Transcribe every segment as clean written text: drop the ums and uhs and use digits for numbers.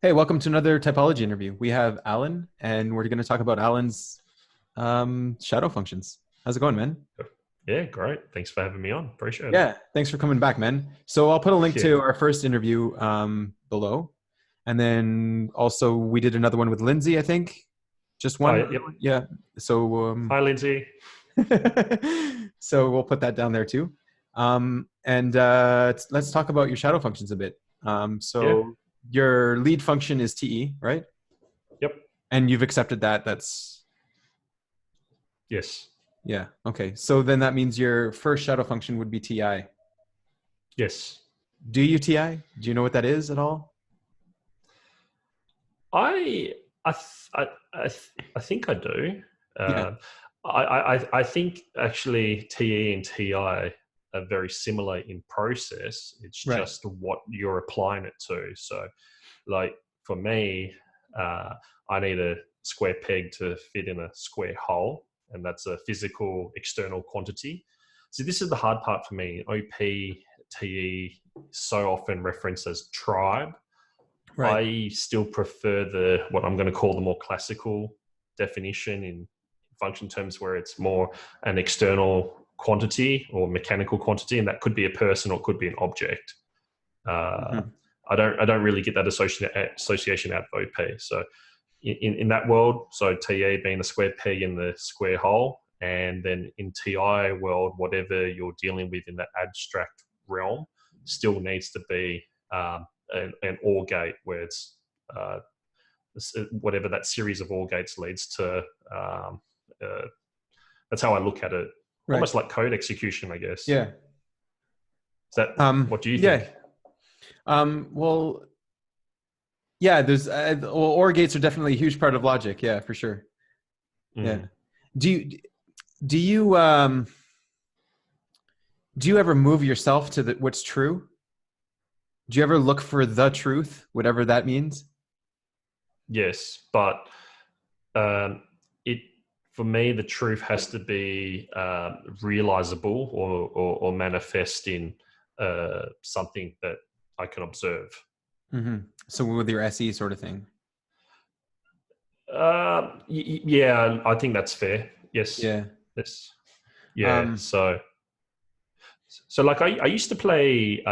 Hey, welcome to another typology interview. We have Alan, and we're going to talk about Alan's shadow functions. How's it going, man? Yeah, great. Thanks for having me on. Appreciate it. Yeah, thanks for coming back, man. So I'll put a link Yeah. to our first interview below, and then also we did another one with Lindsay, I think. Just Oh, one. yep. Yeah. So Hi, Lindsay. so we'll put that down there too. And let's talk about your shadow functions a bit. Yeah. So your lead function is TE, right? Yep. And you've accepted that. That's Yes. yeah. Okay. So then that means your first shadow function would be TI. Yes. Do you TI? Do you know what that is at all? I I th- I think I do. Yeah. Uh, I think actually TE and TI are very similar in process. It's Right. just what you're applying it to. So, like for me, uh, I need a square peg to fit in a square hole, and that's a physical external quantity. So this is the hard part for me. OP, TE, so often referenced as tribe. Right. I still prefer the what I'm going to call the more classical definition in function terms, where it's more an external quantity or mechanical quantity, and that could be a person or it could be an object. Uh, Mhm. I don't really get that association out of OP. So in that world, so TE being a square peg in the square hole, and then in TI world, whatever you're dealing with in that abstract realm still needs to be an OR gate where it's uh, whatever that series of OR gates leads to. Um, uh, that's how I look at it. Right. Almost like code execution, I guess. Is Yeah. that what do you Yeah. think? Well, yeah. There's well, OR gates are definitely a huge part of logic. Yeah, for sure. Yeah. Mm. Do you do you um do you ever move yourself to what's true? Do you ever look for the truth, whatever that means? Yes, but um, it for me the truth has to be realizable or manifest in something that I can observe. Hmm. So with your SE sort of thing. Yeah, I think that's fair. Yes, Yeah. yes, yeah. Um, So like I used to play.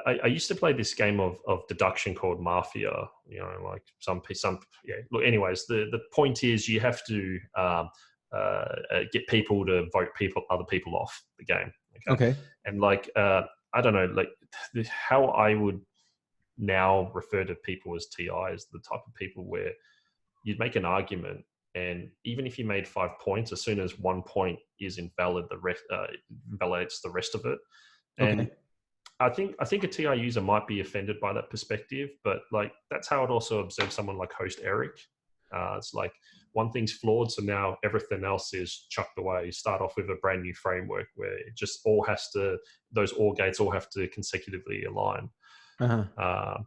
I used to play this game of deduction called Mafia. You know, like some yeah. Look, anyways, the point is you have to get people to vote other people off the game. Okay, okay. and like I don't know, like how I would now refer to people as TI is the type of people where you'd make an argument, and even if you made 5 points, as soon as 1 point is invalid, the rest invalidates the rest of it. And Okay. I think a TI user might be offended by that perspective, but like that's how it also observes someone like host Eric. It's like one thing's flawed, so now everything else is chucked away. You start off with a brand new framework where it just all has to, those OR gates all have to consecutively align. Uh-huh. Uh,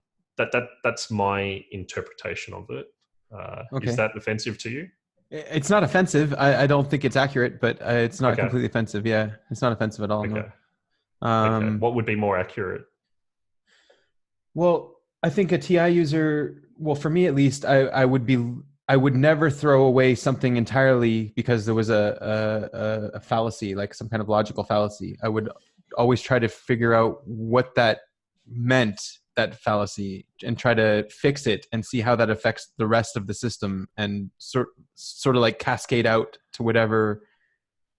that's my interpretation of it. Is Okay. that offensive to you? It's not offensive. I don't think it's accurate, but it's not Okay, completely offensive. Yeah, it's not offensive at all. No. okay, okay. Um, What would be more accurate? well, I think a TI user, well, for me at least, I would never throw away something entirely because there was a fallacy, like some kind of logical fallacy. I would always try to figure out what that meant, that fallacy, and try to fix it and see how that affects the rest of the system and sort of like cascade out to whatever.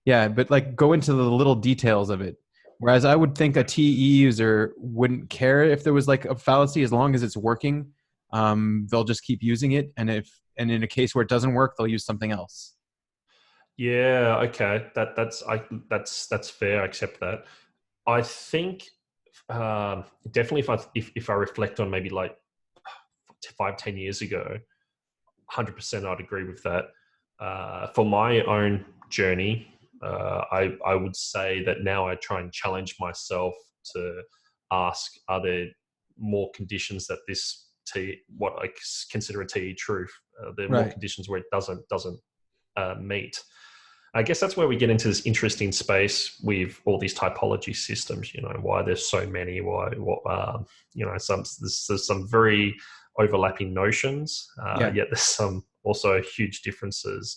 Yeah, but like go into the little details of it. Whereas I would think a TE user wouldn't care if there was like a fallacy as long as it's working. They'll just keep using it, and in a case where it doesn't work, they'll use something else. Yeah, okay. That's fair. I accept that. I think definitely if I reflect on maybe like 5-10 years ago, 100% I'd agree with that. For my own journey, I would say that now I try and challenge myself to ask, are there more conditions that this what I consider a TE truth? There are more Right. conditions where it doesn't meet. I guess that's where we get into this interesting space with all these typology systems. Why there's so many. There's some very overlapping notions. Yeah. Yet there's some also huge differences.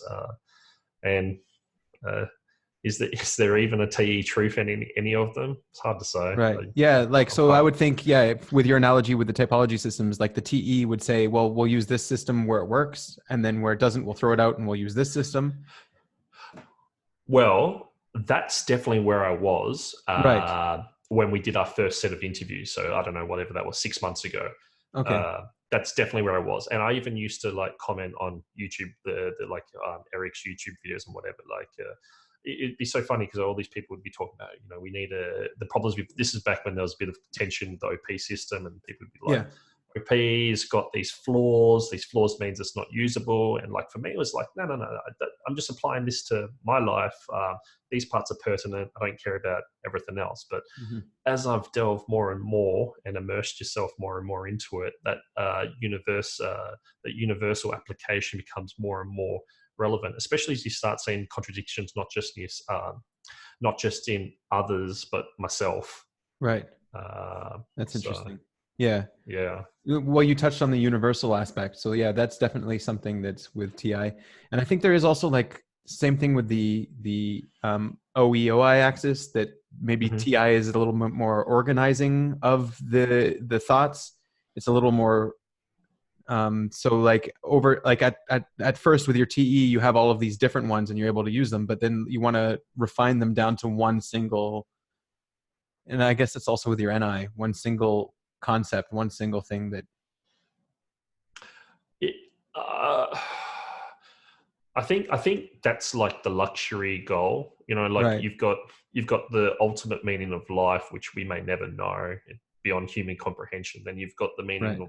And is there even a TE truth in any of them? It's hard to say. Right. Yeah. Like, so I would think, yeah, with your analogy with the typology systems, like the TE would say, well, we'll use this system where it works. And then where it doesn't, we'll throw it out and we'll use this system. Well, that's definitely where I was Right. when we did our first set of interviews. So I don't know, whatever that was, 6 months ago. Okay. That's definitely where I was. And I even used to like comment on YouTube, the Eric's YouTube videos and whatever. Like, it'd be so funny because all these people would be talking about, we need the problems with, this is back when there was a bit of tension with the OP system, and people would be like, Yeah. OP's got these flaws. These flaws means it's not usable. And like for me, it was like, no. I'm just applying this to my life. These parts are pertinent. I don't care about everything else. But as I've delved more and more and immersed yourself more and more into it, that universal application becomes more and more relevant, especially as you start seeing contradictions, not just in others, but myself. Right. That's interesting. Yeah. Yeah. Well, you touched on the universal aspect. So yeah, that's definitely something that's with TI. And I think there is also like same thing with the OE/OI axis, that maybe TI is a little bit more organizing of the thoughts. It's a little more so like over like at first with your TE, you have all of these different ones and you're able to use them, but then you want to refine them down to one single. And I guess it's also with your NI, one single concept, one single thing that. I think that's like the luxury goal. Like Right. you've got the ultimate meaning of life, which we may never know beyond human comprehension. Then you've got the meaning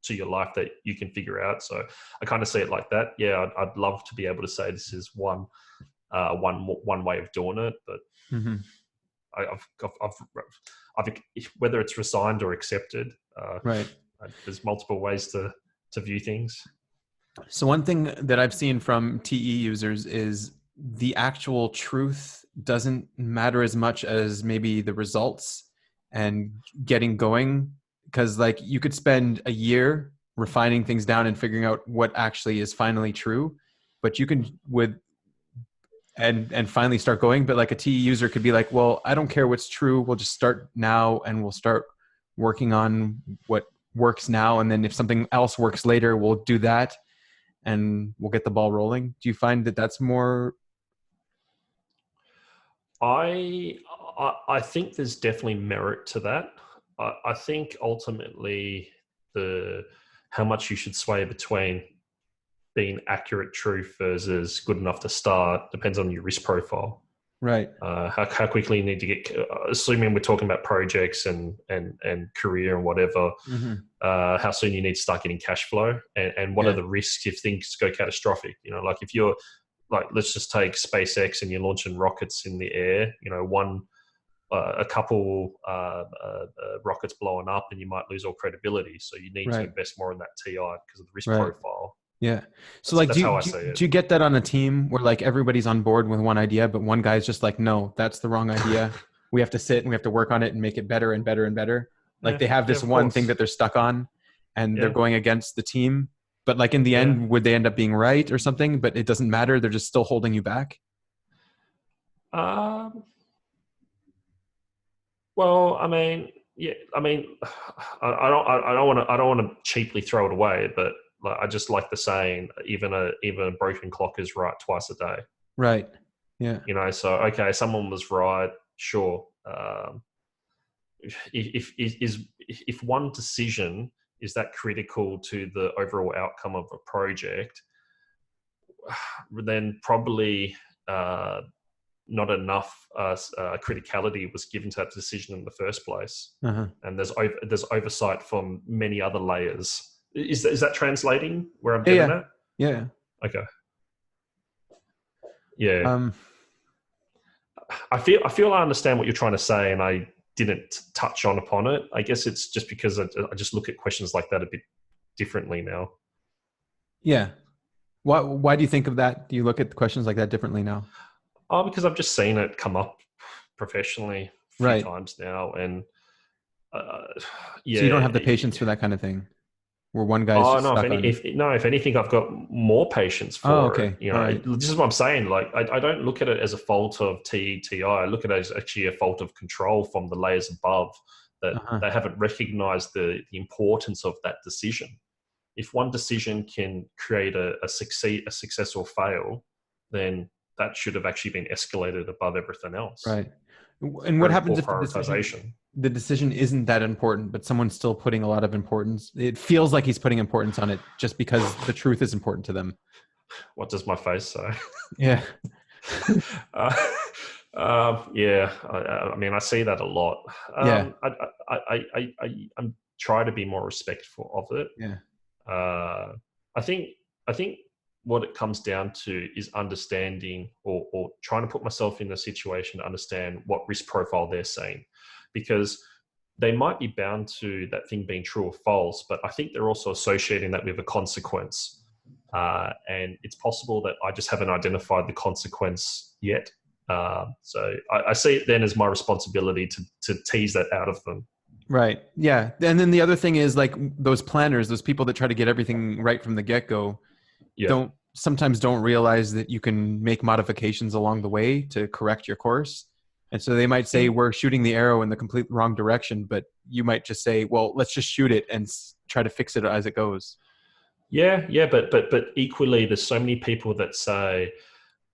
to your life that you can figure out. So I kind of see it like that. Yeah, I'd love to be able to say this is one way of doing it, but I've whether it's resigned or accepted. Right. There's multiple ways to view things. So one thing that I've seen from TE users is the actual truth doesn't matter as much as maybe the results and getting going. Because like you could spend a year refining things down and figuring out what actually is finally true, but you can and finally start going. But like a TE user could be like, well, I don't care what's true. We'll just start now and we'll start working on what works now. And then if something else works later, we'll do that and we'll get the ball rolling. Do you find that that's more? I think there's definitely merit to that. I think ultimately how much you should sway between being accurate truth versus good enough to start depends on your risk profile. Right. How quickly you need to get, assuming we're talking about projects and career and whatever, how soon you need to start getting cash flow, and what are the risks if things go catastrophic. Like if you're like, let's just take SpaceX and you're launching rockets in the air, a couple rockets blowing up and you might lose all credibility. So you need to invest more in that TI because of the risk profile. Yeah. So like, do you get that on a team where like everybody's on board with one idea, but one guy's just like, no, that's the wrong idea. We have to sit and we have to work on it and make it better and better and better. Like they have this one thing that they're stuck on and they're going against the team. But like in the end, would they end up being right or something? But it doesn't matter. They're just still holding you back. Well, I mean, I don't want to cheaply throw it away, but like, I just like the saying, even a broken clock is right twice a day. Right. Yeah. So okay, someone was right, sure. If one decision is that critical to the overall outcome of a project, then probably not enough criticality was given to that decision in the first place, and there's oversight from many other layers. Is that translating where I'm getting at? Yeah. Okay. Yeah. I feel I understand what you're trying to say, and I didn't touch upon it. I guess it's just because I just look at questions like that a bit differently now. Yeah. Why do you think of that? Do you look at questions like that differently now? Oh, because I've just seen it come up professionally a few Right. times now, and uh, So you don't yeah. have the patience for that kind of thing, where one guy's Oh just no! stuck on. If anything, I've got more patience Oh, for it. okay. All right. This is what I'm saying. Like, I don't look at it as a fault of TETI. I look at it as actually a fault of control from the layers above, that Uh-huh. they haven't recognized the importance of that decision. If one decision can create a success or fail, then that should have actually been escalated above everything else. Right. And what Very happens poor if prioritization. the decision isn't that important, but someone's still putting a lot of importance? It feels like he's putting importance on it just because the truth is important to them. What does my face say? Yeah. uh, yeah, I mean, I see that a lot. Yeah. I'm trying to be more respectful of it. Yeah. Uh, I think what it comes down to is understanding, or trying to put myself in a situation to understand what risk profile they're seeing, because they might be bound to that thing being true or false, but I think they're also associating that with a consequence. And it's possible that I just haven't identified the consequence yet. So I see it then as my responsibility to tease that out of them. Right. Yeah. And then the other thing is like those planners, those people that try to get everything right from the get-go, Yeah. don't realize that you can make modifications along the way to correct your course. And so they might say we're shooting the arrow in the complete wrong direction, but you might just say, well, let's just shoot it and try to fix it as it goes. Yeah, but equally, there's so many people that say,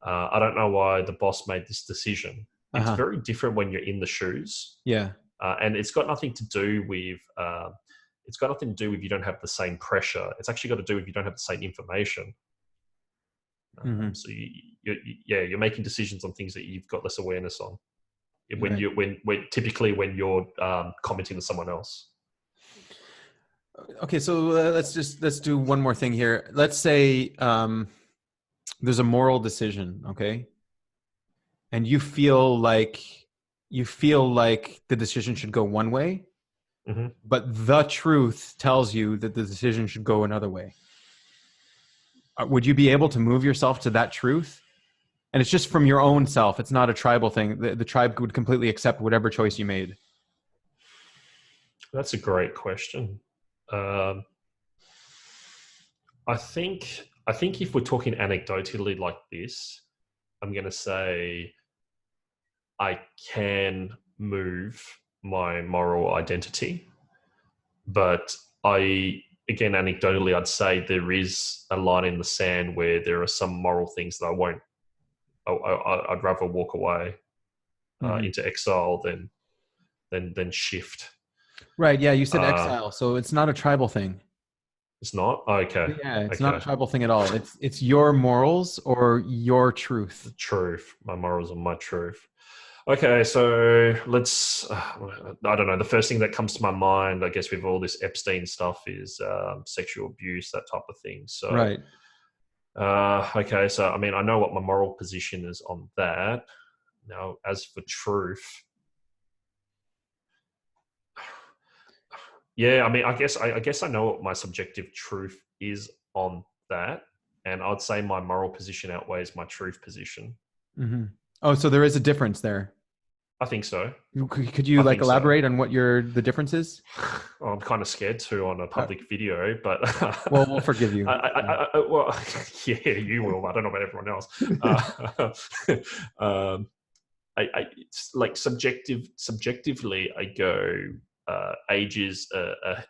I don't know why the boss made this decision. It's Uh-huh. very different when you're in the shoes, Yeah. and it's got nothing to do with you don't have the same pressure. It's actually got to do with you don't have the same information. Mm-hmm. So you're making decisions on things that you've got less awareness on. When Right. typically when you're commenting to someone else. Okay, so let's do one more thing here. Let's say there's a moral decision, okay, and you feel like the decision should go one way, Mm-hmm. but the truth tells you that the decision should go another way. Would you be able to move yourself to that truth? And it's just from your own self. It's not a tribal thing. The tribe would completely accept whatever choice you made. That's a great question. Um, I think if we're talking anecdotally like this, I'm going to say I can move my moral identity, but again, anecdotally, I'd say there is a line in the sand where there are some moral things that I won't. I'd rather walk away Mm-hmm. into exile than shift. Right. Yeah. You said Uh, exile. So it's not a tribal thing. it's not okay. Yeah. It's not a Okay, tribal thing at all. It's your morals or your truth. truth. My morals are my truth. Okay, so let's. I don't know. The first thing that comes to my mind, I guess, with all this Epstein stuff is sexual abuse, that type of thing. So, Right. okay, so I mean, I know what my moral position is on that. Now, as for truth, yeah, I mean, I guess I know what my subjective truth is on that, and I'd say my moral position outweighs my truth position. Mm-hmm. Oh, so there is a difference there. I think so. Could you I like think so. elaborate on what the difference is? Well, I'm kind of scared to on a public video, but Well, we'll forgive you. well, yeah, you will. I don't know about everyone else. It's like subjectively, I go, age is a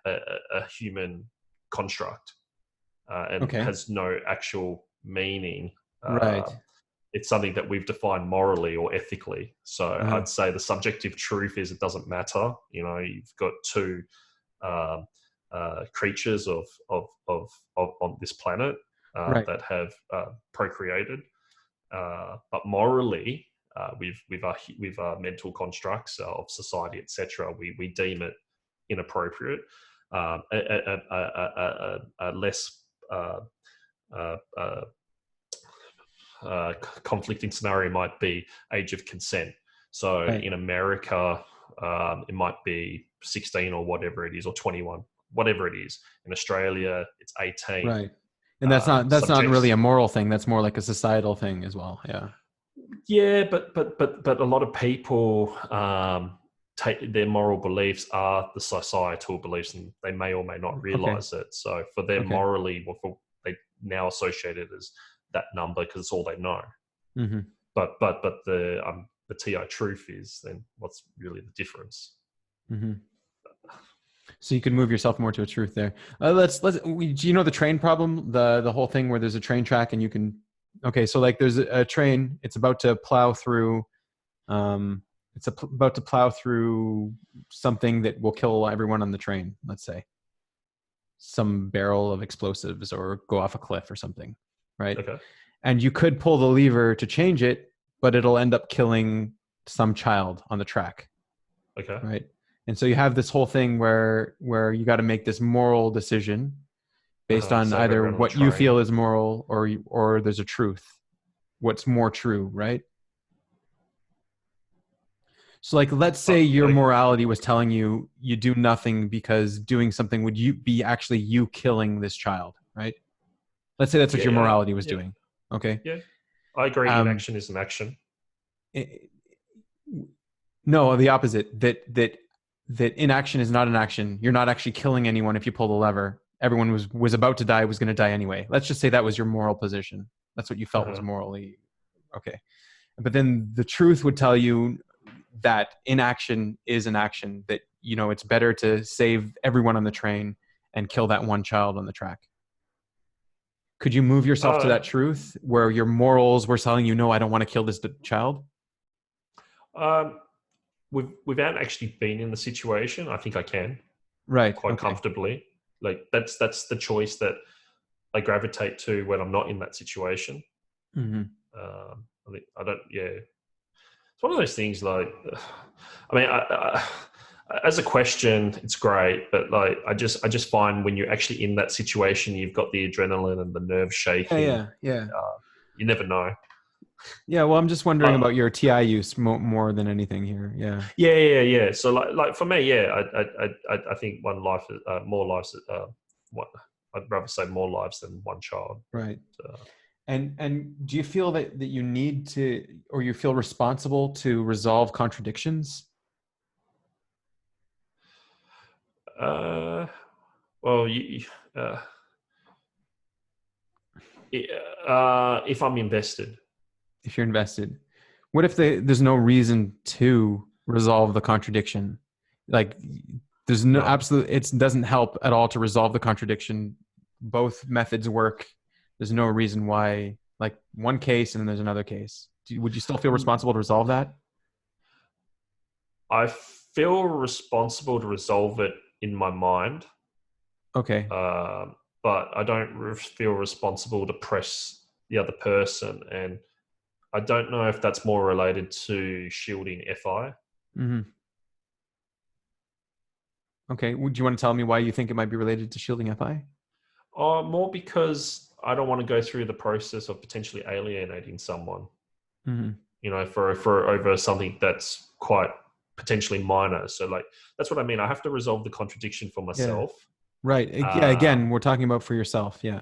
human construct and Okay. has no actual meaning. Right. It's something that we've defined morally or ethically. So Uh-huh. I'd say the subjective truth is it doesn't matter. You've got two um, creatures of on this planet Right. that have procreated, but morally, with our mental constructs of society, etc., we deem it inappropriate. A less uh, uh, conflicting scenario might be age of consent. So Right. in America, it might be 16 or whatever it is, or 21, whatever it is. In Australia, it's 18. Right. And that's not really Subjects. a moral thing. That's more like a societal thing as well. Yeah. Yeah, but a lot of people take their moral beliefs are the societal beliefs, and they may or may not Okay. realize it. So for them, Okay. morally, they now associate it as that number because it's all they know. Mm-hmm. But the TI truth is then what's really the difference. Mm-hmm. So you could move yourself more to a truth there. Do you know the train problem? The whole thing where there's a train track and you can, okay, so like there's a train, it's about to plow through, um, about to plow through something that will kill everyone on the train, let's say. Some barrel of explosives or go off a cliff or something, right? Okay. And you could pull the lever to change it, but it'll end up killing some child on the track, Okay. right? And so you have this whole thing where you got to make this moral decision based on Save either everyone on the what you train. feel is moral or there's a truth. What's more true, right? So like let's say your Like, morality was telling you you do nothing because doing something would you be actually you killing this child, right? Let's say that's what yeah, your yeah, morality was yeah, doing. Okay. yeah. I agree. Um, Inaction is an action. it, no, the opposite. That inaction is not an action. You're not actually killing anyone if you pull the lever. Everyone was about to die, was going to die anyway. Let's just say that was your moral position. That's what you felt was Uh-huh. morally okay. But then the truth would tell you that inaction is an action. That it's better to save everyone on the train and kill that one child on the track. Could you move yourself to Uh, that truth where your morals were telling you, no, I don't want to kill this child? um, without actually being in the situation, I think I can Right. quite Okay. comfortably. Like that's the choice that I gravitate to when I'm not in that situation. Mm-hmm. I think I don't. Yeah, it's one of those things. Like, I mean, as a question, it's great, but like, I just find when you're actually in that situation, you've got the adrenaline and the nerves Yeah. shaking. Yeah. Yeah. You never know. Yeah. Well, I'm just wondering Uh, about your TI use more than anything here. Yeah. yeah. So like for me, yeah, I think one life, more lives. What I'd rather say more lives than one child. Right. Uh, And do you feel that you need to, or you feel responsible to resolve contradictions? uh, well, uh, if I'm invested, If you're invested, what if there's no reason to resolve the contradiction? Like there's no no. absolute, it doesn't help at all to resolve the contradiction. Both methods work. There's no reason why, like one case and then there's another case. Would you still feel responsible to resolve that? I feel responsible to resolve it in my mind, Okay. but I don't feel responsible to press the other person. And I don't know if that's more related to shielding FI. Mm-hmm. Okay. Would you want to tell me why you think it might be related to shielding FI? More because I don't want to go through the process of potentially alienating someone, Mm-hmm. for over something that's quite potentially minor. So like, that's what I mean. I have to resolve the contradiction for Yeah. myself. Right. Yeah. Again, we're talking about for yourself. Yeah.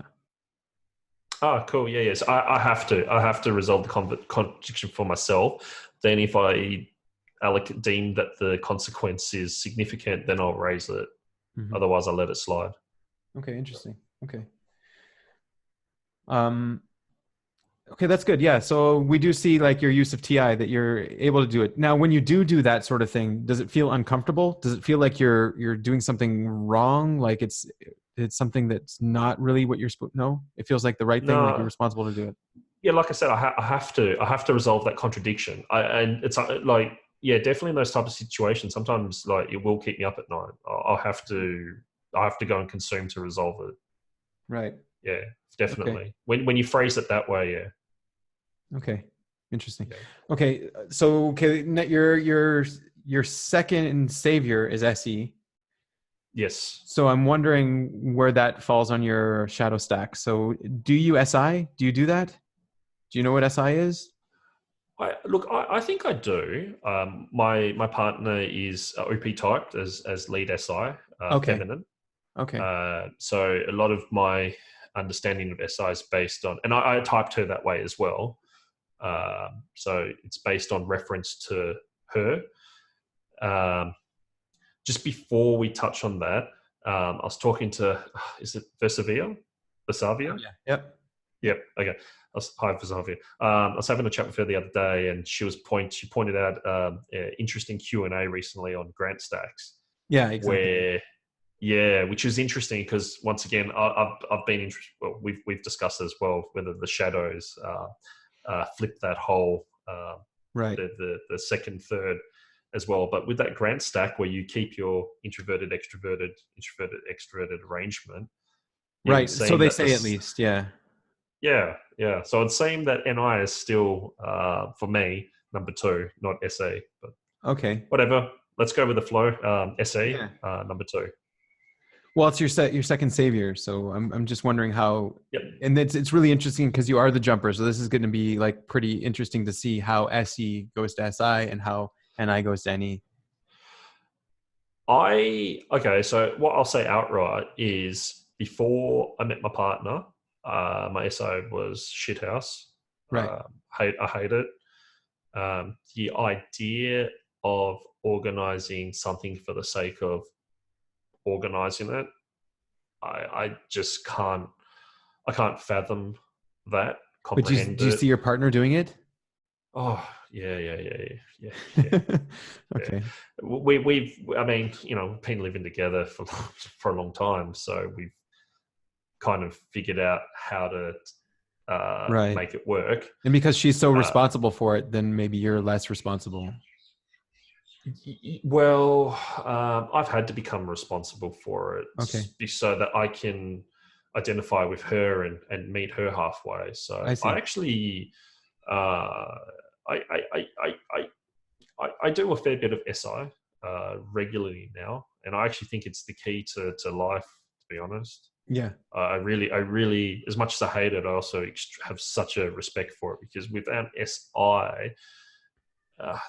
Oh, cool. Yeah, yes. I have to resolve the contradiction for myself. Then if I deem that the consequence is significant, then I'll raise it. Mm-hmm. Otherwise, I'll let it slide. Okay. Interesting. Okay. Um, okay, that's good. Yeah. So we do see like your use of TI that you're able to do it. Now, when you do that sort of thing, does it feel uncomfortable? Does it feel like you're doing something wrong? Like it's something that's not really what you're supposed? No, it feels like the right thing. Like you're No, responsible to do it. yeah, like I said, I have to resolve that contradiction. And it's like, yeah, definitely in those type of situations. Sometimes like it will keep me up at night. I have to go and consume to resolve it. Right. Yeah, Okay. definitely. When you phrase it that way, yeah. Okay. Interesting. Yeah. Okay. So okay, your second savior is SE. Yes. So I'm wondering where that falls on your shadow stack. So do you SI? Do you do that? Do you know what SI is? I think I do. My partner is OP typed as lead SI, Okay. feminine. Okay. So a lot of my understanding of SI is based on, and I typed her that way as well. So it's based on reference to her. Just before we touch on that, I was talking to, is it Versavia? Oh, Versavia? yeah. Yep. Yep. Okay. Hi, Versavia. I was having a chat with her the other day, and she pointed out an interesting Q&A recently on grant stacks, Yeah, exactly. where which is interesting because once again, I've been interested. Well, we've discussed as well whether the shadows flip that whole Right. the second third as well. But with that grant stack where you keep your introverted extroverted arrangement, it would Right. So seem they that say at this least. Yeah. yeah. So it seemed that NI is still for me number 2, not SA, but Okay. whatever. Let's go with the flow. SA Yeah. number 2. Well, it's your second savior, so I'm just wondering how, Yep. and it's really interesting because you are the jumper, so this is going to be like pretty interesting to see how SE goes to SI and how NI goes to NE. Okay, so what I'll say outright is before I met my partner, my SI was shithouse. Right. I hate it. The idea of organizing something for the sake of organizing it, I just can't. I can't fathom that, But comprehend do you it. see your partner doing it? Oh yeah. Yeah. Okay. I mean, been living together for for a long time, so we've kind of figured out how to Right. make it work. And because she's so Uh, responsible for it, then maybe you're less responsible. well, I've had to become responsible for it Okay. so that I can identify with her and meet her halfway. So I I see. actually, uh, I do a fair bit of SI regularly now, and I actually think it's the key to life. To be honest, Yeah. I really, as much as I hate it, I also have such a respect for it because without SI,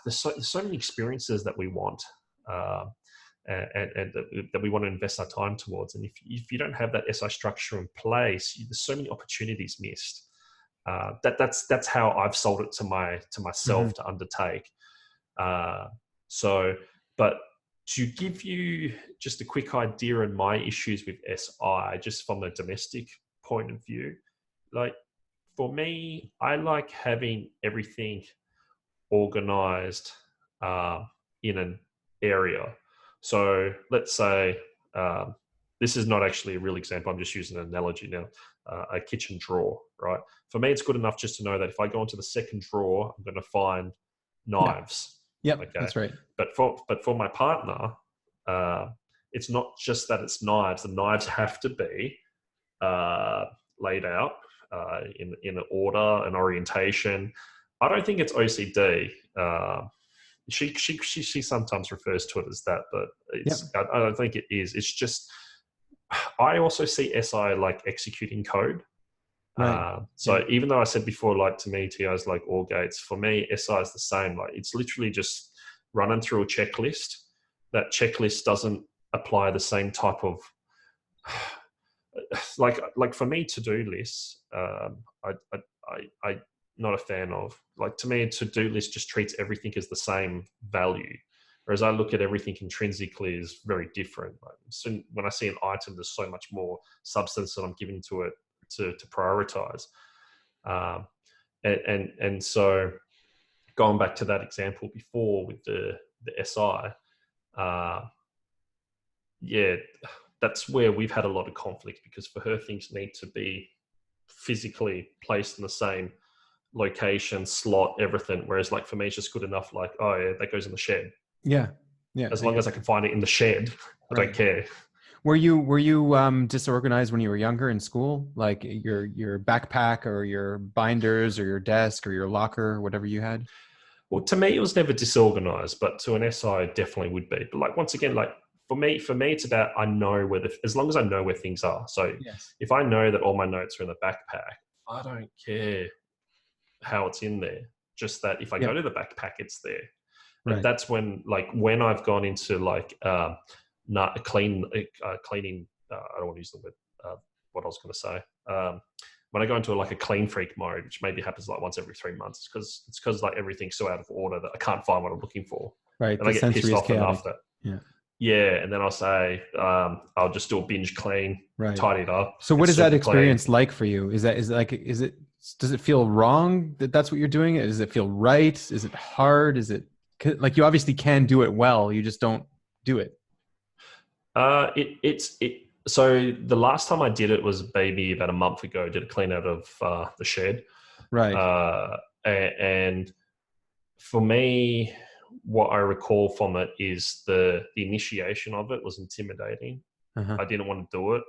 there's so many experiences that we want. And that we want to invest our time towards. And if you don't have that SI structure in place, there's so many opportunities missed. That's how I've sold it to Hmm. myself to undertake. Uh, so, but to give you just a quick idea on my issues with SI, just from a domestic point of view, like for me, I like having everything organized in an area. So let's say this is not actually a real example. I'm just using an analogy now. A kitchen drawer, right? For me, it's good enough just to know that if I go into the second drawer, I'm going to find Yeah. knives. Yep. Okay, That's right. but for my partner, uh, it's not just that it's knives. The knives have to be uh, laid out in an order, an orientation. I don't think it's OCD. She sometimes refers to it as that, but Yep. I don't think it is. It's just I also see SI like executing code. Right. So Yep. even though I said before, like to me, TI is like all gates. For me, SI is the same. Like it's literally just running through a checklist. That checklist doesn't apply the same type of like for me to-do lists. I not a fan of. Like to me, a to-do list just treats everything as the same value. Whereas I look at everything intrinsically as very different. Like, so when I see an item, there's so much more substance that I'm giving to it to prioritize. Um, and so going back to that example before with the SI, uh, yeah, that's where we've had a lot of conflict because for her, things need to be physically placed in the same location, slot, everything. Whereas, like for me, it's just good enough. Like, oh yeah, that goes in the shed. Yeah. Yeah. As I long get as I you. can find it in the shed, I don't Right. care. Were you disorganized when you were younger in school? Like your backpack or your binders or your desk or your locker, whatever you had? Well, to me, it was never disorganized, but to an SI, it definitely would be. But like once again, like for me, it's about I know as long as I know where things are. So Yes. if I know that all my notes are in the backpack, I don't care how it's in there. Just that if I go Yep. to the backpack, it's there. And Right. that's when I've gone into like cleaning. I don't want to use the word. What I was going to say. when I go into like a clean freak mode, which maybe happens like once every 3 months, it's because like everything's so out of order that I can't find what I'm looking for. Right. And The I get pissed sensory is off enough chaotic. that, Yeah. yeah. And then I'll say, I'll just do a binge clean, Right. tidy it up. So what It's is that super clean. experience like for you? Is it, does it feel wrong that that's what you're doing? Does it feel right? Is it hard? Is it like you obviously can do it well, you just don't do it? So the last time I did it was maybe about a month ago. I did a clean out of the shed. Right. And for me, what I recall from it is the initiation of it was intimidating. Uh-huh. I didn't want to do it.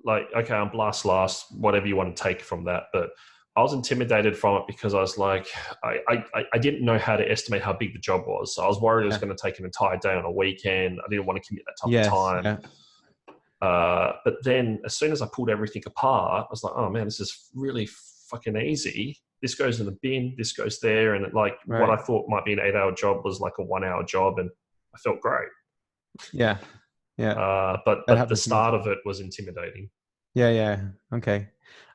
Like, okay, I'm blast last, whatever you want to take from that. But I was intimidated from it because I was like, I didn't know how to estimate how big the job was. So I was worried it was going to take an entire day on a weekend. I didn't want to commit that type of time. Yeah. But then as soon as I pulled everything apart, I was like, oh man, this is really fucking easy. This goes in the bin, this goes there. And what I thought might be an 8-hour job was like a 1-hour job. And I felt great. Yeah. Yeah. But the start of it was intimidating. Yeah. Okay.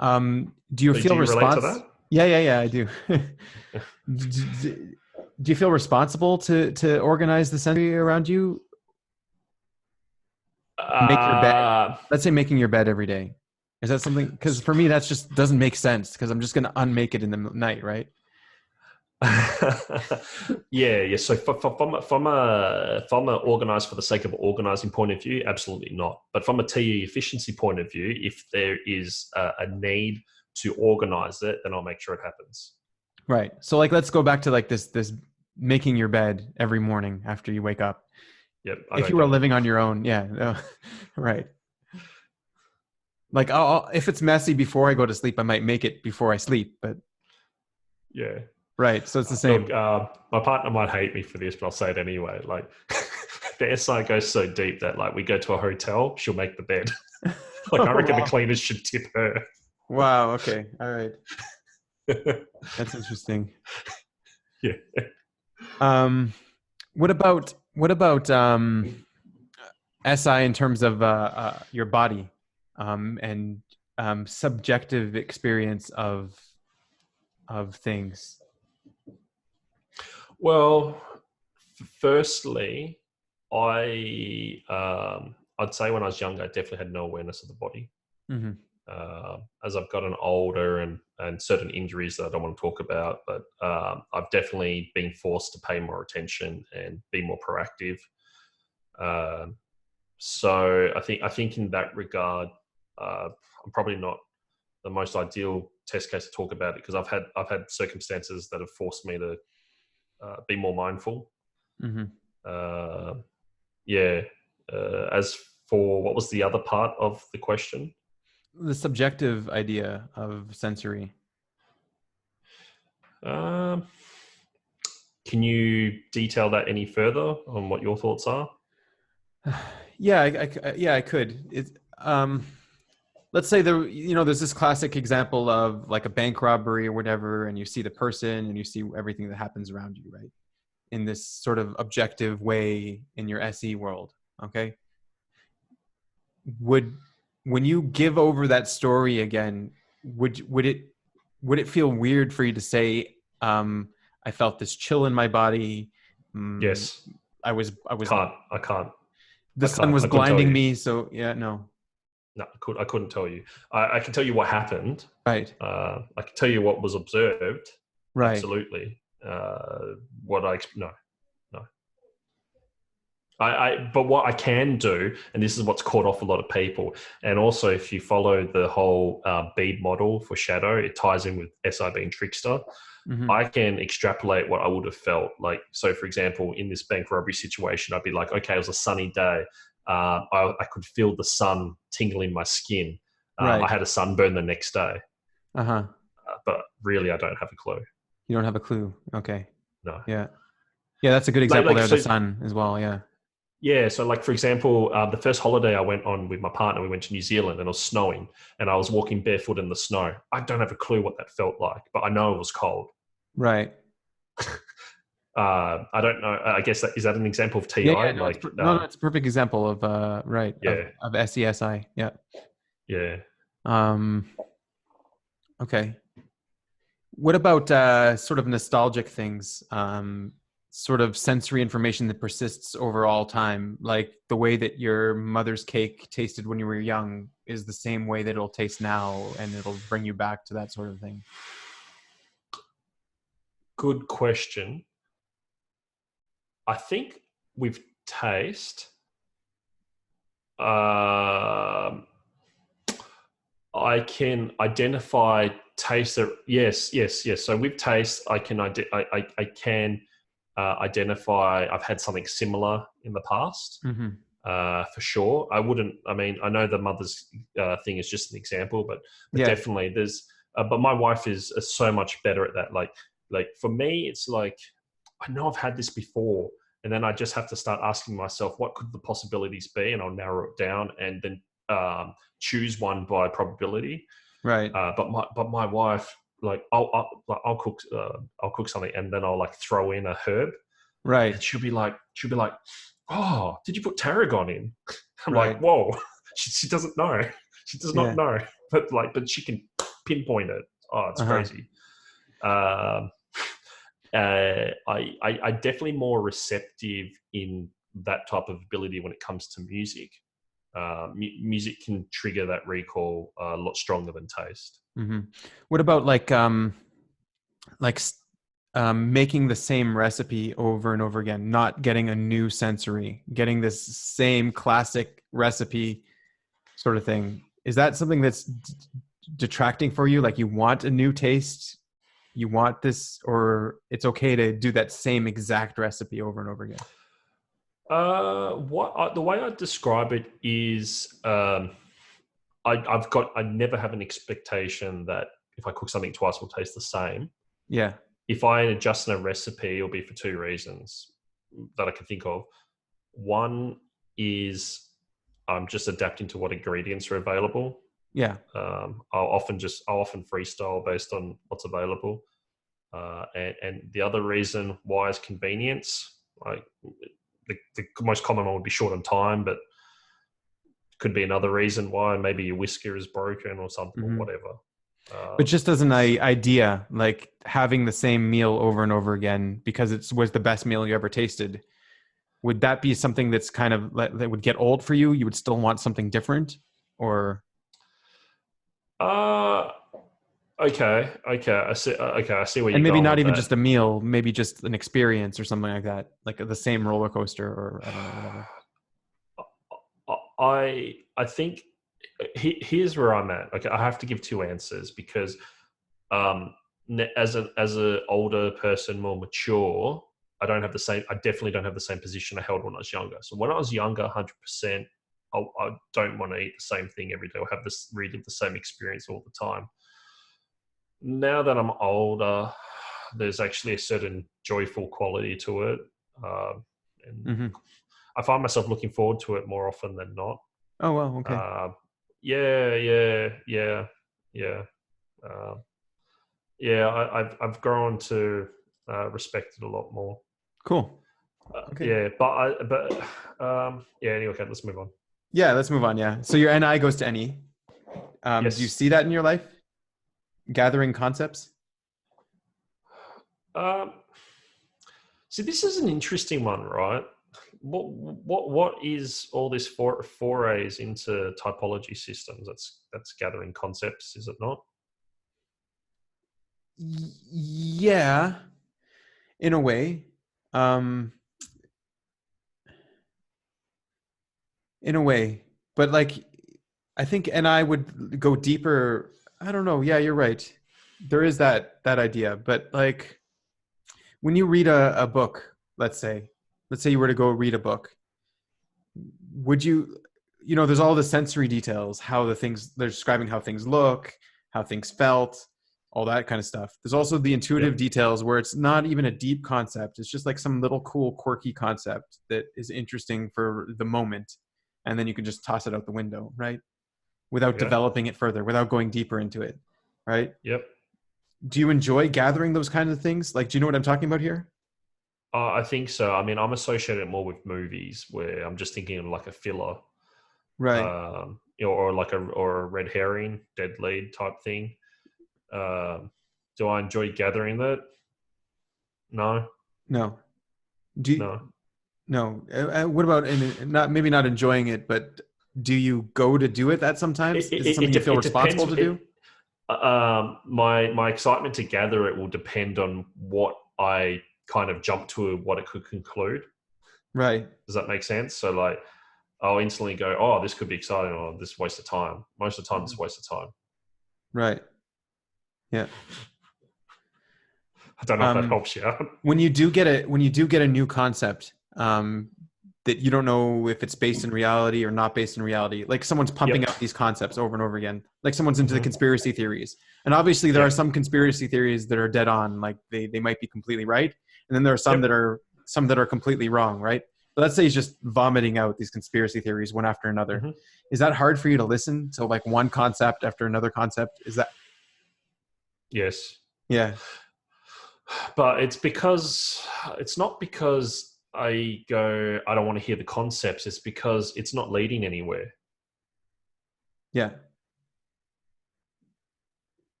Do you feel relate to that? Yeah, I do. Do you feel responsible to organize the sensory around you? Make your bed. Let's say making your bed every day. Is that something? Because for me, that's just doesn't make sense because I'm just going to unmake it in the night, right? Yeah. So from a organized for the sake of organizing point of view, absolutely not. But from a TE efficiency point of view, if there is a need to organize it, then I'll make sure it happens. Right. So like, let's go back to like this making your bed every morning after you wake up. Yep. If you were living on your own, yeah, no, right. Like, if it's messy before I go to sleep, I might make it before I sleep. But yeah, right. So it's the same. Look, my partner might hate me for this, but I'll say it anyway. Like, the SI goes so deep that like we go to a hotel, she'll make the bed. Like, I reckon the cleaners should tip her. Wow. Okay. All right. That's interesting. Yeah. What about SI in terms of your body and subjective experience of things? Well, firstly, I'd say when I was younger, I definitely had no awareness of the body. Mm-hmm. As I've gotten older and certain injuries that I don't want to talk about, but I've definitely been forced to pay more attention and be more proactive. So I think in that regard, I'm probably not the most ideal test case to talk about it because I've had circumstances that have forced me to be more mindful. Mm-hmm. As for what was the other part of the question? The subjective idea of sensory. Can you detail that any further on what your thoughts are? Yeah, I could. Let's say there's this classic example of like a bank robbery or whatever, and you see the person and you see everything that happens around you, right? In this sort of objective way in your SE world. Okay. When you give over that story again, would it feel weird for you to say, I felt this chill in my body? Yes. I can't. The sun was blinding me. So yeah, no. No, I couldn't tell you. I can tell you what happened. Right. I can tell you what was observed. Right. Absolutely. No. But what I can do, and this is what's caught off a lot of people, and also if you follow the whole bead model for shadow, it ties in with SI being trickster. Mm-hmm. I can extrapolate what I would have felt. Like, so for example, in this bank robbery situation, I'd be like, okay, it was a sunny day. I could feel the sun tingle in my skin. Right. I had a sunburn the next day. Uh-huh. But really, I don't have a clue. You don't have a clue. Okay. No. Yeah. Yeah, that's a good example there, the sun as well, yeah. Yeah, so like, for example, the first holiday I went on with my partner, we went to New Zealand and it was snowing and I was walking barefoot in the snow. I don't have a clue what that felt like, but I know it was cold. Right. I don't know. I guess is that an example of TI? Yeah, no, it's a perfect example of right. Yeah. Of SESI. Yeah. Yeah. Okay. What about sort of nostalgic things? Sort of sensory information that persists over all time, like the way that your mother's cake tasted when you were young is the same way that it'll taste now, and it'll bring you back to that sort of thing. Good question. I think with taste, I can identify taste that yes. So with taste, I can identify I've had something similar in the past. Mm-hmm. For sure. I wouldn't. I mean, I know the mother's thing is just an example, but Yeah. definitely there's. But my wife is so much better at that. Like for me, it's like I know I've had this before, and then I just have to start asking myself, what could the possibilities be, and I'll narrow it down, and then choose one by probability. Right. But my wife, like I'll cook something, and then I'll like throw in a herb, Right. and she'll be like, oh, did you put tarragon in? I'm like, Right. whoa, she doesn't know. She does not Yeah. know, but she can pinpoint it. Oh, it's Uh-huh. crazy. Um, I definitely more receptive in that type of ability when it comes to music. Music can trigger that recall a lot stronger than taste. Mm-hmm. What about like making the same recipe over and over again, not getting a new sensory, getting this same classic recipe sort of thing? Is that something that's detracting for you? Like you want a new taste, you want this, or it's okay to do that same exact recipe over and over again? The way I describe it is, I never have an expectation that if I cook something twice, will taste the same. Yeah. If I adjust in a recipe, it'll be for two reasons that I can think of. One is I'm just adapting to what ingredients are available. Yeah. I'll often freestyle based on what's available. And the other reason why is convenience. Like the most common one would be short on time, but could be another reason why. Maybe your whisker is broken or something or Mm-hmm. whatever. But just as an idea, like having the same meal over and over again because it was the best meal you ever tasted, would that be something that's kind of that would get old for you? You would still want something different, or Uh, okay. I see where and you're maybe going not with even that. just a meal, maybe just an experience or something like that, like the same roller coaster or I don't know, whatever. I think here's where I'm at. Okay, I have to give two answers because um, as an older person, more mature, I don't have the same. I definitely don't have the same position I held when I was younger. So when I was younger, 100%, I don't want to eat the same thing every day or have this relive the same experience all the time. Now that I'm older, there's actually a certain joyful quality to it, and Mm-hmm. I find myself looking forward to it more often than not. Oh well, okay, Uh, yeah. Uh, I've grown to respect it a lot more. cool, okay, Yeah, yeah. Anyway, okay, let's move on. yeah. Let's move on. Yeah. So your NI goes to NE. Do you Yes. see that in your life? Gathering concepts. Um, See, this is an interesting one, right? What is all this forays into typology systems? That's gathering concepts, is it not? Yeah, in a way. Um, in a way, but like I think and I would go deeper. I don't know. Yeah, you're right. There is that idea, but like when you read a book, let's say you were to go read a book, would you, there's all the sensory details, how the things they're describing, how things look, how things felt, all that kind of stuff. There's also the intuitive Yep. details where it's not even a deep concept. It's just like some little cool, quirky concept that is interesting for the moment. And then you can just toss it out the window, right? Without Okay. developing it further, without going deeper into it, right? Yep. Do you enjoy gathering those kinds of things? Like, do you know what I'm talking about here? I think so. I mean, I'm associated more with movies where I'm just thinking of like a filler, Right. or like a red herring, dead lead type thing. Do I enjoy gathering that? No, No. Do you, no. no. What about not maybe not enjoying it, but do you go to do it that sometimes? Is it something you feel It depends. responsible to do? My excitement to gather it will depend on what I kind of jump to, what it could conclude. Right. Does that make sense? So like, I'll instantly go, oh, this could be exciting, or this is a waste of time. Most of the time, it's a waste of time. Right. Yeah. I don't know if that Um, helps you out. when you do get a new concept, that you don't know if it's based in reality or not based in reality, like someone's pumping Yep. out these concepts over and over again, like someone's into the Mm-hmm. conspiracy theories, and obviously there are Yep. some conspiracy theories that are dead on, like they might be completely right, and then there are Yep. some that are completely wrong, right? But let's say he's just vomiting out these conspiracy theories one after another. Mm-hmm. Is that hard for you to listen to, like one concept after another concept? Is that? Yes. Yeah. But it's not because I go, I don't want to hear the concepts. It's because it's not leading anywhere. Yeah.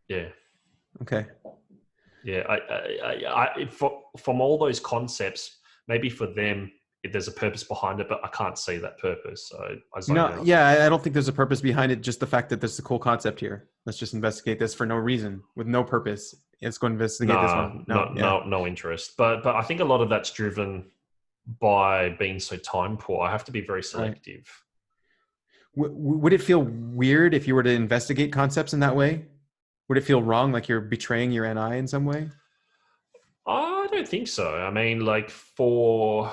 Yeah. Okay. Yeah. From all those concepts, maybe for them, there's a purpose behind it, but I can't see that purpose. So I zone No, out. yeah, I don't think there's a purpose behind it. Just the fact that there's a cool concept here. Let's just investigate this for no reason, with no purpose. Let's go investigate this Nah, one. No, yeah. no interest. But I think a lot of that's driven by being so time poor. I have to be very Right. selective. Would it feel weird if you were to investigate concepts in that way? Would it feel wrong, like you're betraying your NI in some way? I don't think so. I mean, like for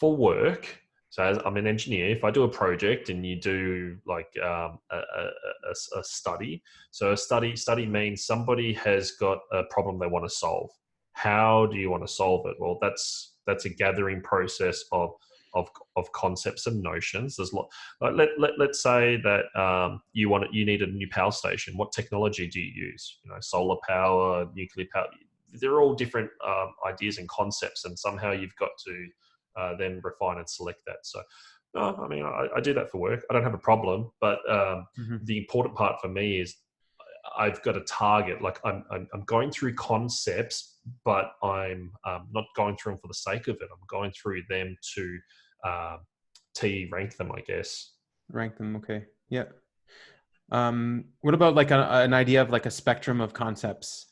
work. So as I'm an engineer, if I do a project and you do like a study, so a study means somebody has got a problem they want to solve. How do you want to solve it? Well, that's a gathering process of concepts and notions. There's like let's say that you need a new power station. What technology do you use? You know, solar power, nuclear power. They're all different ideas and concepts, and somehow you've got to then refine and select that. So, no, I mean, I do that for work. I don't have a problem, but Mm-hmm. the important part for me is I've got a target. Like I'm going through concepts, but I'm not going through them for the sake of it. I'm going through them to uh, T rank them, I guess. Rank them. Okay. Yeah. What about like an idea of like a spectrum of concepts?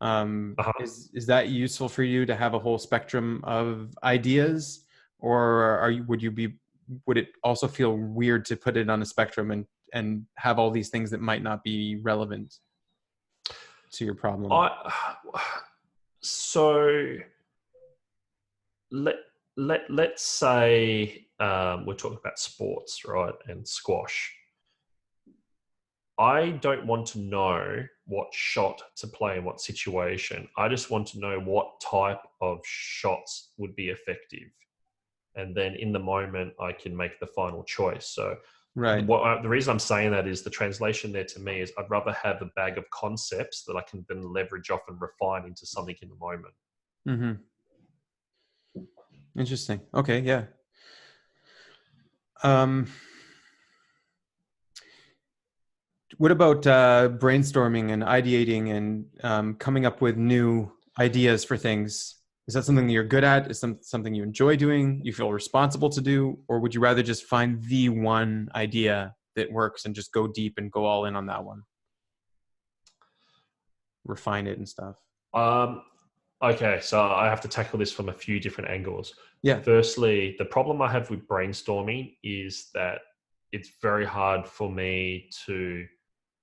Uh-huh. Is that useful for you to have a whole spectrum of ideas, or would it also feel weird to put it on a spectrum and have all these things that might not be relevant to your problem? I so let let's say we're talking about sports, right, and squash. I don't want to know what shot to play in what situation. I just want to know what type of shots would be effective, and then in the moment I can make the final choice. So Right. the reason I'm saying that is the translation there to me is I'd rather have a bag of concepts that I can then leverage off and refine into something in the moment. Mm-hmm. Interesting. Okay. Yeah. Um, what about brainstorming and ideating and coming up with new ideas for things? Is that something that you're good at? Is something you enjoy doing? You feel responsible to do, or would you rather just find the one idea that works and just go deep and go all in on that one, refine it and stuff? Um, okay, so I have to tackle this from a few different angles. Yeah. Firstly, the problem I have with brainstorming is that it's very hard for me to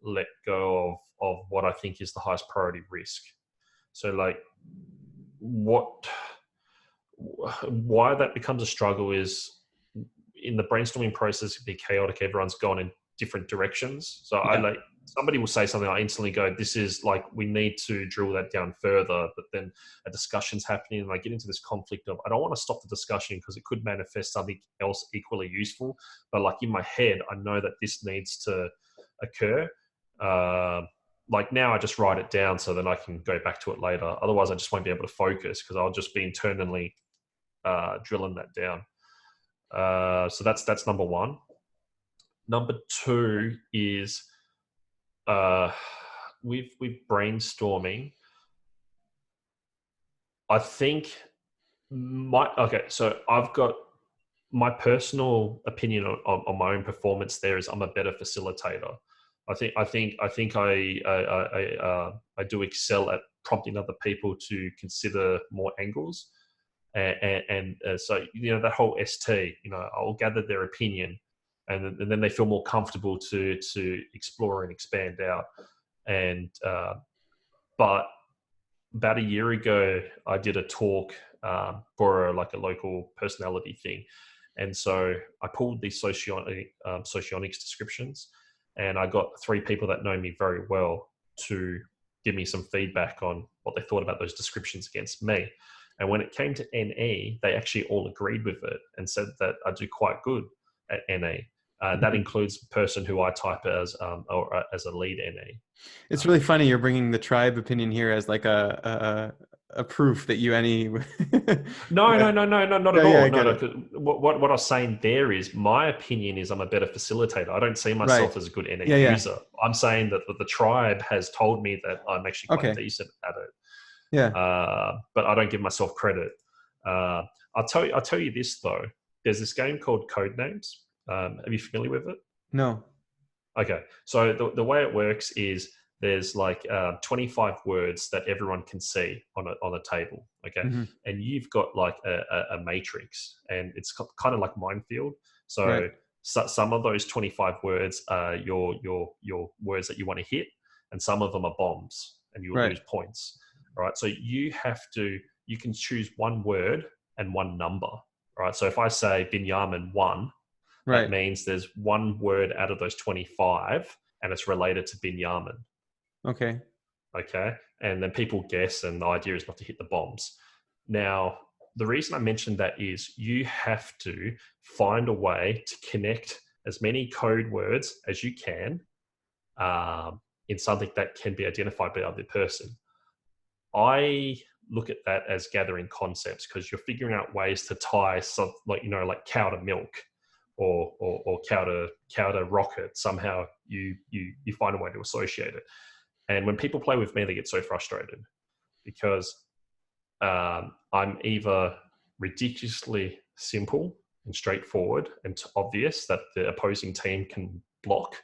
let go of what I think is the highest priority risk. So, like, what, why that becomes a struggle is in the brainstorming process, it'd be chaotic. Everyone's gone in different directions. So I Yeah. like somebody will say something, I instantly go, this is like, we need to drill that down further. But then a discussion's happening and I get into this conflict of, I don't want to stop the discussion because it could manifest something else equally useful. But like in my head, I know that this needs to occur. Like now I just write it down so that I can go back to it later. Otherwise I just won't be able to focus because I'll just be internally drilling that down. So that's number one. Number two is with brainstorming, I think so I've got my personal opinion on my own performance. There is I'm a better facilitator. I do excel at prompting other people to consider more angles, so that whole ST. I'll gather their opinion, and then they feel more comfortable to explore and expand out. And but about a year ago, I did a talk for a local personality thing, and so I pulled these socionics descriptions, and I got 3 people that know me very well to give me some feedback on what they thought about those descriptions against me. And when it came to NE, they actually all agreed with it and said that I do quite good at NE. That includes the person who I type as as a lead NE. It's really funny you're bringing the tribe opinion here as like a proof that you any. No, not at Yeah, all. I No, get no. it. What I was saying there is my opinion is I'm a better facilitator. I don't see myself Right. as a good NE Yeah, yeah. user. I'm saying that the tribe has told me that I'm actually quite Okay. decent at it. Yeah. But I don't give myself credit. I'll tell you this though. There's this game called Codenames. Are you familiar with it? No. Okay, so the way it works is there's 25 words that everyone can see on a table. Okay, Mm-hmm. and you've got like a matrix, and it's kind of like minefield. Right. So some of those 25 words are your words that you want to hit, and some of them are bombs, and you'll Right. lose points. All right, so you can choose one word and one number. All right, so if I say Binyamin 1, that Right. means there's one word out of those 25 and it's related to Binyamin. Okay. Okay. And then people guess, and the idea is not to hit the bombs. Now, the reason I mentioned that is you have to find a way to connect as many code words as you can in something that can be identified by the other person. I look at that as gathering concepts because you're figuring out ways to tie some, like cow to milk or cow to rocket. Somehow you find a way to associate it. And when people play with me, they get so frustrated because I'm either ridiculously simple and straightforward and obvious that the opposing team can block,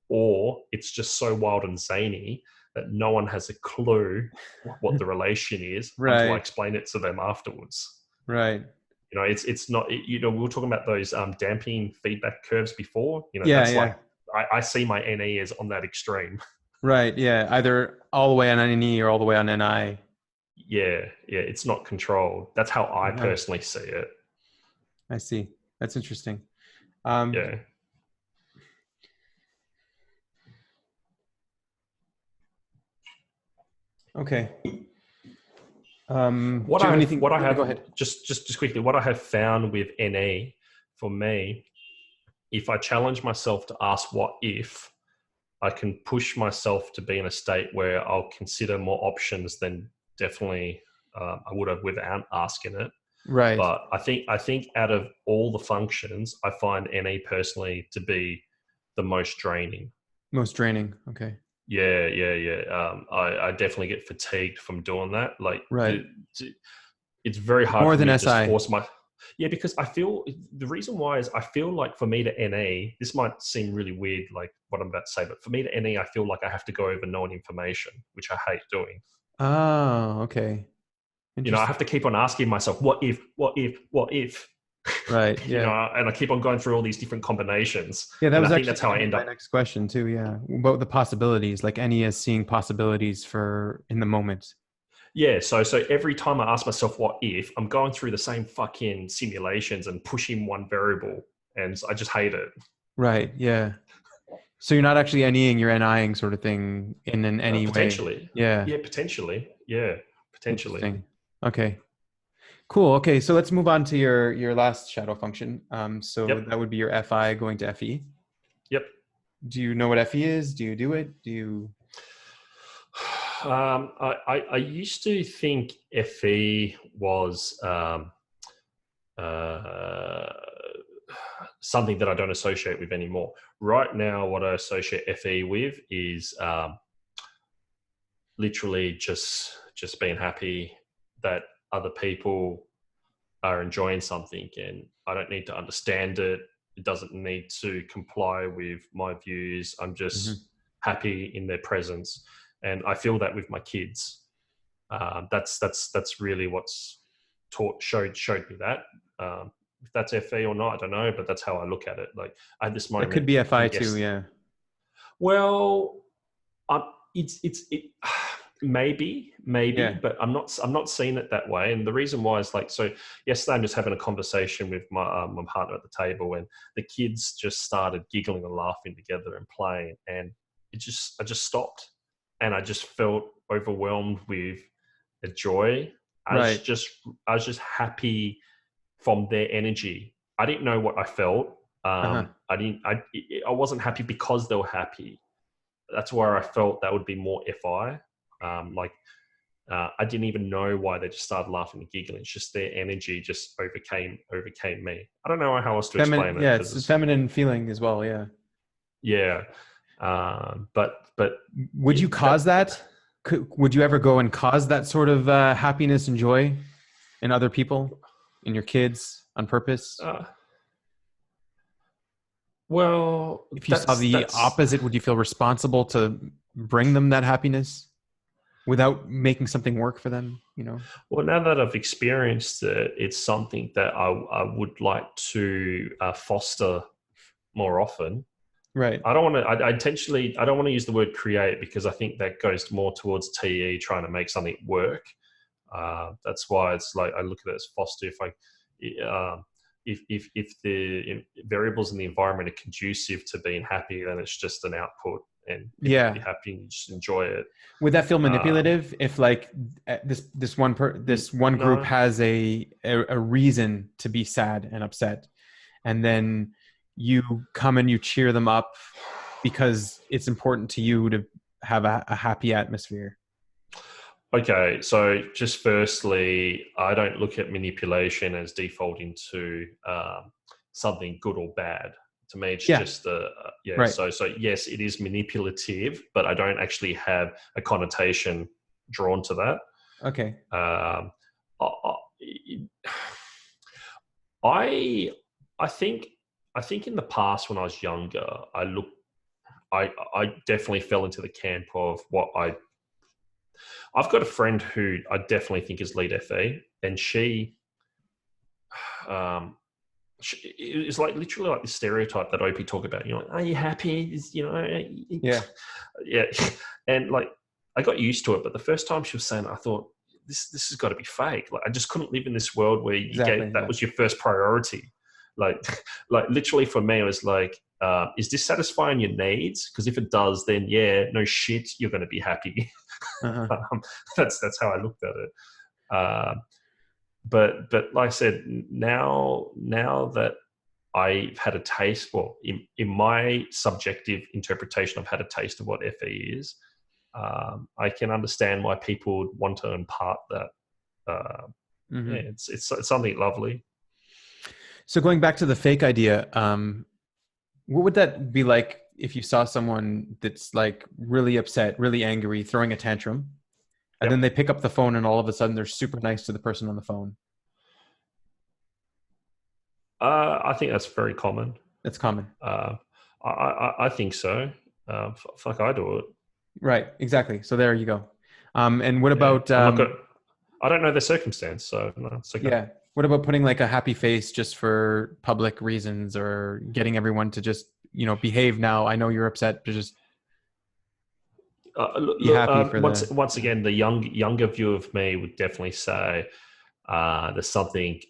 or it's just so wild and zany that no one has a clue what the relation is until I Right. explain it to them afterwards. Right. It's not, we were talking about those dampening feedback curves before. Yeah. That's Yeah. like, I see my NE as on that extreme. Right. Yeah. Either all the way on NE or all the way on NI. Yeah. It's not controlled. That's how I Uh-huh. personally see it. I see. That's interesting. Yeah. Okay. What do you have I anything? what I Yeah, go have ahead. just quickly, what I have found with NE for me, if I challenge myself to ask what if, I can push myself to be in a state where I'll consider more options than definitely I would have without asking it. Right. But I think out of all the functions, I find NE personally to be the most draining. Most draining. Okay. Yeah. I definitely get fatigued from doing that. Like Right. it's very hard More for me than to just SI. force my. Yeah, because I feel the reason why is I feel like for me to NE, this might seem really weird, like what I'm about to say, but for me to NE, I feel like I have to go over known information, which I hate doing. Oh, okay. I Interesting. have to keep on asking myself, what if, what if, what if? Right. Yeah. And I keep on going through all these different combinations. Yeah, that And I was think actually that's going how to I be end my up. next question too. Yeah, about the possibilities. Like NE is seeing possibilities for in the moment. Yeah. So every time I ask myself, what if, I'm going through the same fucking simulations and pushing one variable. And I just hate it. Right. Yeah. So you're not actually NEing, you're NIing sort of thing in any way. Potentially. Yeah. Yeah, potentially. Yeah, potentially. Interesting. Okay. Cool. Okay. So let's move on to your last shadow function. So Yep. that would be your FI going to FE. Yep. Do you know what FE is? Do you do it? Do you? I used to think FE was something that I don't associate with anymore. Right now, what I associate FE with is literally just being happy that other people are enjoying something, and I don't need to understand it. It doesn't need to comply with my views. I'm Hmm. just happy in their presence, and I feel that with my kids. That's really what's showed me that. If that's FE or not, I don't know, but that's how I look at it. Like I had this That could moment. be I FI think too. yes. Yeah. Well, it maybe, Yeah. but I'm not seeing it that way. And the reason why is like, so yesterday I'm just having a conversation with my partner at the table, and the kids just started giggling and laughing together and playing, and I just stopped, and I just felt overwhelmed with a joy. I was Right. just I was just happy from their energy. I didn't know what I felt. Uh-huh. I wasn't happy because they were happy. That's where I felt that would be more FI. Like I didn't even know why they just started laughing and giggling. It's just their energy just overcame me. I don't know how else to Feminine. explain it Yeah. because It's a it's feminine feeling as well. Yeah. yeah. But Would you that cause that? Would you ever go and cause that sort of happiness and joy in other people, in your kids on purpose? uh, well, If you saw the that's opposite, would you feel responsible to bring them that happiness without making something work for them? well, now that I've experienced it, it's something that I would like to foster more often. Right. I don't want to. I intentionally. I don't want to use the word create because I think that goes more towards TE trying to make something work. That's why it's like I look at it as foster. If the variables in the environment are conducive to being happy, then it's just an output, and people can be Yeah. happy and you just enjoy it. Would that feel Um, manipulative if like this one group no, has a reason to be sad and upset, and then you come and you cheer them up because it's important to you to have a happy atmosphere? okay, so just firstly, I don't look at manipulation as defaulting to something good or bad. To me, it's Yeah. just yeah. Right. So yes, it is manipulative, but I don't actually have a connotation drawn to that. Okay. Um, I I think I think in the past when I was younger, I definitely fell into the camp of what I've got a friend who I definitely think is lead FE, and um, she is like literally like the stereotype that OP talk about. Like, are you happy? Yeah. Yeah, and like I got used to it, but the first time she was saying it, I thought this has got to be fake. Like I just couldn't live in this world where you Exactly. get that Yeah. was your first priority. Like, like literally for me, it was like, is this satisfying your needs? Because if it does, then yeah, no shit, you're going to be happy. Uh-huh. um, that's how I looked at it. But like I said, now that I've had a taste, well, in my subjective interpretation, I've had a taste of what FE is. I can understand why people would want to impart that. Yeah, Hmm. it's something lovely. So going back to the fake idea, what would that be like if you saw someone that's like really upset, really angry, throwing a tantrum, and then Yep. they pick up the phone and all of a sudden they're super nice to the person on the phone? I think that's very common. That's common. Uh, I think so. Fuck, I do it. Right. Exactly. So there you go. And what Yeah, about I'm not good. I don't know the circumstance, so no, it's okay. yeah? What about putting like a happy face just for public reasons, or getting everyone to just behave now? I know you're upset, but just be Look, happy for once the once yeah. again, the younger view of me would definitely say there's something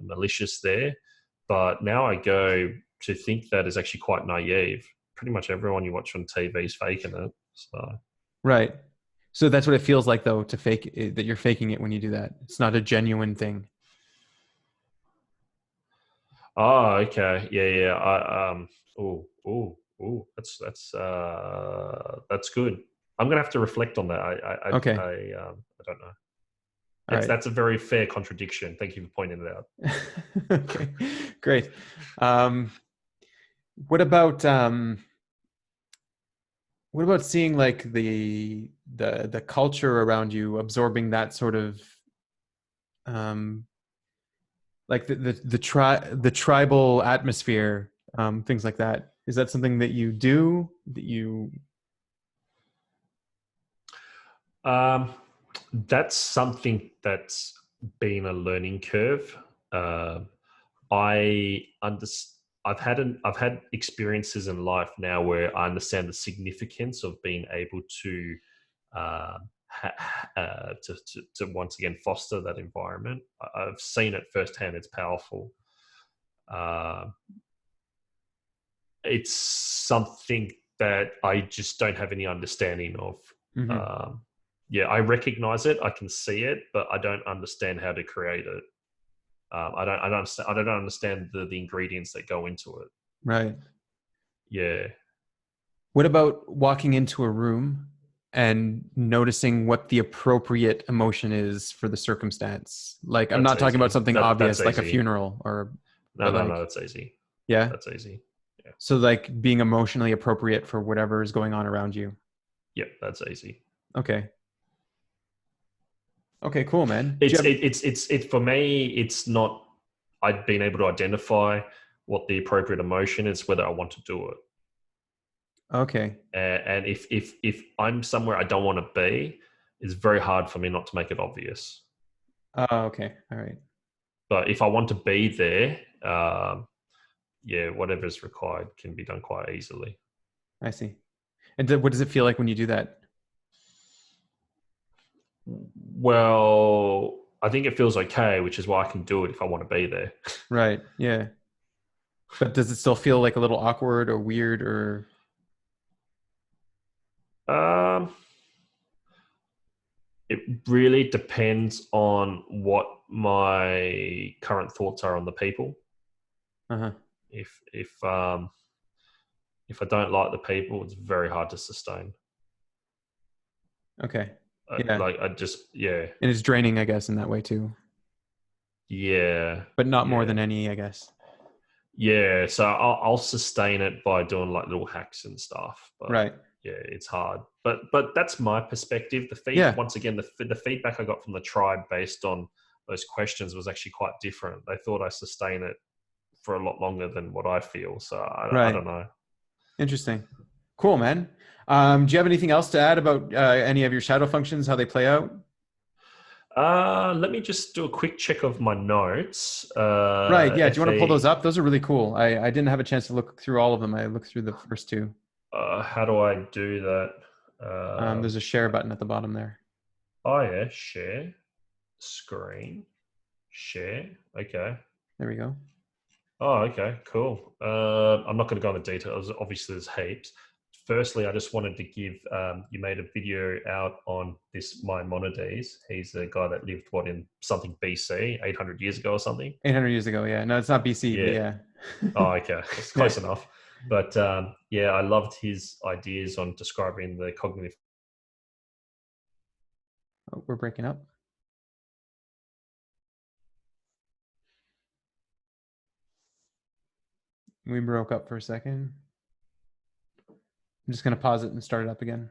malicious there. But now I go to think that is actually quite naive. Pretty much everyone you watch on TV is faking it. So, Right. So that's what it feels like, though, to fake it, that you're faking it when you do that. It's not a genuine thing. oh, okay, yeah, yeah. That's good. I'm gonna have to reflect on that. Okay. I don't know. All It's right. that's a very fair contradiction. Thank you for pointing it out. Okay. Great. Um, what about What about seeing like the culture around you, absorbing that sort of um, like the tribal atmosphere, things like that? Is that something that you do? That you Um, that's something that's been a learning curve. Um I understand. I've had experiences in life now where I understand the significance of being able to to once again foster that environment. I've seen it firsthand. It's powerful. Uh, it's something that I just don't have any understanding of. Mhm. Um, yeah, I recognize it. I can see it, but I don't understand how to create it. I don't understand the ingredients that go into it. Right? Yeah, What about walking into a room and noticing what the appropriate emotion is for the circumstance? Like, I'm that's not talking about easy. something That's obvious like a easy. funeral or, No, but no, no, like, that's easy. yeah. That's easy. Yeah, So like being emotionally appropriate for whatever is going on around you. yep, that's easy. Okay. Okay, cool, man. Do you have, It's for me. It's not. I've been able to identify what the appropriate emotion is, whether I want to do it. okay. And if I'm somewhere I don't want to be, it's very hard for me not to make it obvious. Okay. All right. But if I want to be there, yeah, whatever is required can be done quite easily. I see. And what does it feel like when you do that? Well, I think it feels okay, which is why I can do it if I want to be there. Right. Yeah. But does it still feel like a little awkward or weird or Um, it really depends on what my current thoughts are on the people. uh-huh. If if um, if I don't like the people, it's very hard to sustain. Okay. Yeah. Like I just yeah And it's draining, I guess, in that way too. yeah But not more yeah than any, I guess. yeah. So I'll sustain it by doing like little hacks and stuff. But Right. yeah, it's hard. But that's my perspective. Yeah. Once again, the feedback I got from the tribe based on those questions was actually quite different. They thought I sustain it for a lot longer than what I feel. So I Right. don't know. Interesting. Cool, man. Do you have anything else to add about any of your shadow functions, how they play out? Let me just do a quick check of my notes. Right. Yeah. Do you want to pull those FE, up? Those are really cool. I didn't have a chance to look through all of them. I looked through the first two. how do I do that? There's a share button at the bottom there. Oh yeah, share screen, share. Okay. There we go. Oh, okay, cool. I'm not going to go into details. Obviously, there's heaps. Firstly, I just wanted to give you made a video out on this Maimonides. He's a guy that lived in something BC, 800 years ago or something. 800 years ago. Yeah. No, it's not BC, but Yeah. yeah. Oh, okay, it's Yeah. close enough. But yeah, I loved his ideas on describing the cognitive. Oh, we're breaking up. We broke up for a second. I'm just going to pause it and start it up again.